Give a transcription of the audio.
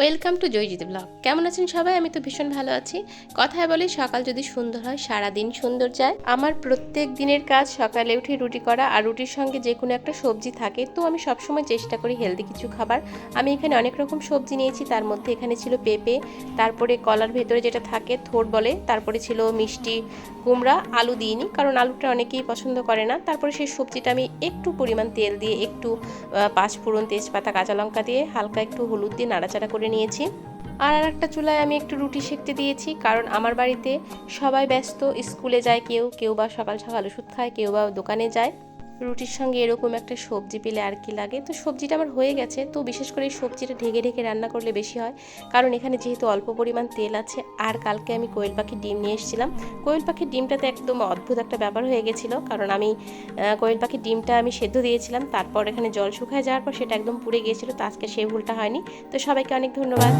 Welcome to Joyjit blog. কেমন আছেন সবাই? আমি তো ভীষণ ভালো আছি। কথায় বলে সকাল যদি সুন্দর হয় সারা দিন সুন্দর যায়। আমার প্রত্যেক দিনের কাজ সকালে উঠে রুটি করা, আর রুটির সঙ্গে যে কোনো একটা সবজি থাকে। তো আমি সবসময় চেষ্টা করি হেলদি কিছু খাবার। আমি এখানে অনেক রকম সবজি নিয়েছি, তার মধ্যে এখানে ছিল পেঁপে, তারপরে কলার ভেতরে যেটা থাকে থোড় বলে, তারপরে ছিল মিষ্টি কুমড়া। আলু দিইনি কারণ আলুটা অনেকেই পছন্দ করে না। তারপরে সেই সবজিটা আমি একটু পরিমাণ তেল দিয়ে, একটু পাঁচফোড়ন, তেজপাতা, কাঁচা লঙ্কা দিয়ে, হালকা একটু হলুদ দিয়ে নাড়াচাড়া করে নিয়েছি। আর একটা চুলায় আমি একটু রুটি সেঁকতে দিয়েছি, কারণ আমার বাড়িতে সবাই ব্যস্ত, স্কুলে যায় কেউ কেউ, বা সকাল সকাল ওষুধ খায়, কেউ বা দোকানে যায়। রুটির সঙ্গে এরকম একটা সবজি পেলে আর কি লাগে। তো সবজিটা আমার হয়ে গেছে। তো বিশেষ করে এই সবজিটা ঢেকে ঢেকে রান্না করলে বেশি হয়, কারণ এখানে যেহেতু অল্প পরিমাণ তেল আছে। আর কালকে আমি কোয়েল পাখির ডিম নিয়ে এসেছিলাম। কোয়েল পাখির ডিমটাতে একদম অদ্ভুত একটা ব্যাপার হয়ে গেছিলো, কারণ আমি কোয়েল পাখির ডিমটা আমি সেদ্ধ দিয়েছিলাম, তারপর এখানে জল শুকায় যাওয়ার পর সেটা একদম পুড়ে গিয়েছিলো। তো আজকে সেই ভুলটা হয়নি। তো সবাইকে অনেক ধন্যবাদ।